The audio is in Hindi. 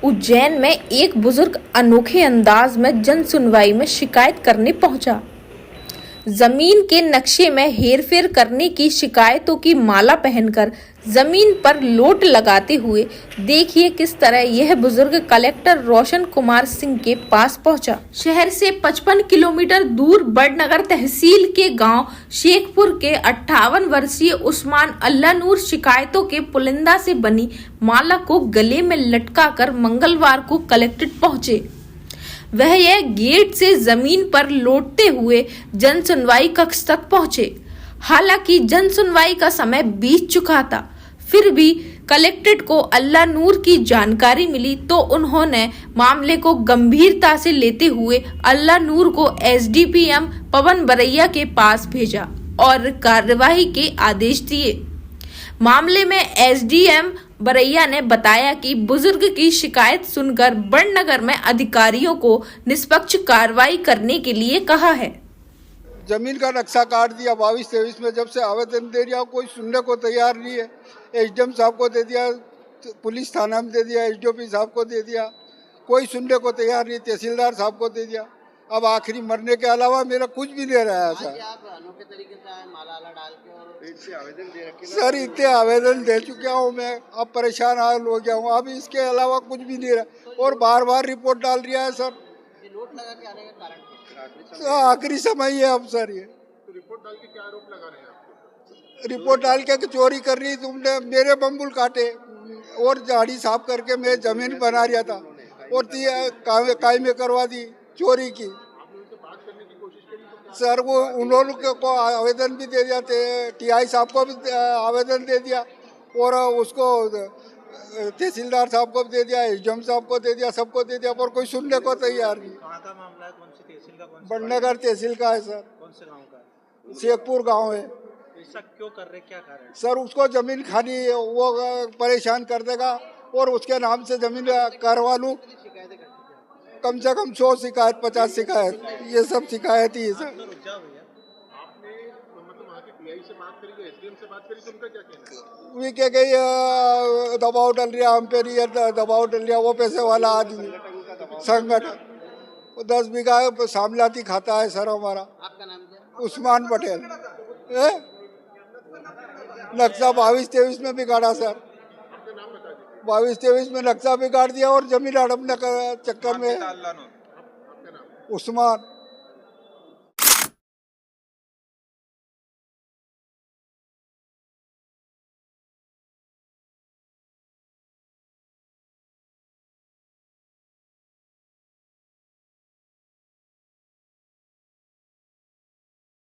उज्जैन में एक बुजुर्ग अनोखे अंदाज में जन सुनवाई में शिकायत करने पहुंचा। जमीन के नक्शे में हेरफेर करने की शिकायतों की माला पहनकर जमीन पर लोट लगाते हुए देखिए किस तरह यह बुजुर्ग कलेक्टर रोशन कुमार सिंह के पास पहुंचा। शहर से 55 किलोमीटर दूर बड़नगर तहसील के गांव शेखपुर के 58 वर्षीय उस्मान अल्लाह नूर शिकायतों के पुलिंदा से बनी माला को गले में लटकाकर मंगलवार को कलेक्ट्रेट पहुंचे। वह यह गेट से जमीन पर लौटते हुए जन सुनवाई कक्ष तक पहुंचे। हालांकि जन सुनवाई का समय बीत चुका था, फिर भी कलेक्ट्रेट को अल्लाह नूर की जानकारी मिली तो उन्होंने मामले को गंभीरता से लेते हुए अल्लाह नूर को एसडीपीएम पवन बरैया के पास भेजा और कार्यवाही के आदेश दिए। मामले में एसडीएम बरैया ने बताया कि बुजुर्ग की शिकायत सुनकर बड़नगर में अधिकारियों को निष्पक्ष कार्रवाई करने के लिए कहा है। जमीन का नक्शा काट दिया 22-23 में, जब से आवेदन दे दिया कोई सुनने को तैयार नहीं है। एसडीएम साहब को दे दिया, पुलिस थाना में दे दिया, एसडीओपी साहब को दे दिया, कोई सुनने को तैयार नहीं। तहसीलदार साहब को दे दिया। अब आखिरी मरने के अलावा मेरा कुछ भी नहीं रहा है सर। अनोखे तरीके से माला डाल के और इतने आवेदन दे रखे सर, इतने आवेदन दे चुका हूँ मैं, अब परेशान हाल हो गया हूँ। अब इसके अलावा कुछ भी नहीं रहा और बार बार रिपोर्ट डाल रहा है सर। नोट लगा के आने का कारण तो आखिरी समय ही है अब सर। ये तो रिपोर्ट डाल के क्या आरोप लगा रहे हैं आपको? रिपोर्ट डाल के चोरी कर रही तुमने, मेरे बम्बुल काटे और झाड़ी साफ करके मैं जमीन बना रहा था और कायमे करवा दी चोरी की। सर वो उन्होंने को आवेदन भी दे दिया, टीआई साहब को भी आवेदन दे दिया और उसको तहसीलदार साहब को भी दे दिया, एसडीएम साहब को दे दिया, सबको दे दिया, पर कोई सुनने को तैयार नहीं। कहाँ का मामला है? कौन सी तहसील का? बड़नगर तहसील का है सर। कौन से गांव का है? शेखपुर गांव है। ऐसा क्यों कर रहे, क्या कारण? सर उसको जमीन खानी वो परेशान कर देगा और उसके नाम से जमीन करवा लूँ। कम से कम 100 शिकायत 50 शिकायत, ये सब शिकायत ही है सर। आपने मतलब वहाँ के पीआई से बात करी, एसडीएम से बात करी, तो उनका क्या कहना है? वे कह गई दबाव डल रहा हम पे, ये दबाव डल रहा। वो पैसे वाला आदमी संगठन 10 बीघा सामलाती खाता है सर हमारा। आपका नाम क्या? उस्मान पटेल। नक्शा 22-23 में बिगाड़ा सर। 22-23 में नक्शा बिगाड़ दिया और जमीन हड़पने का चक्कर में। उस्मान।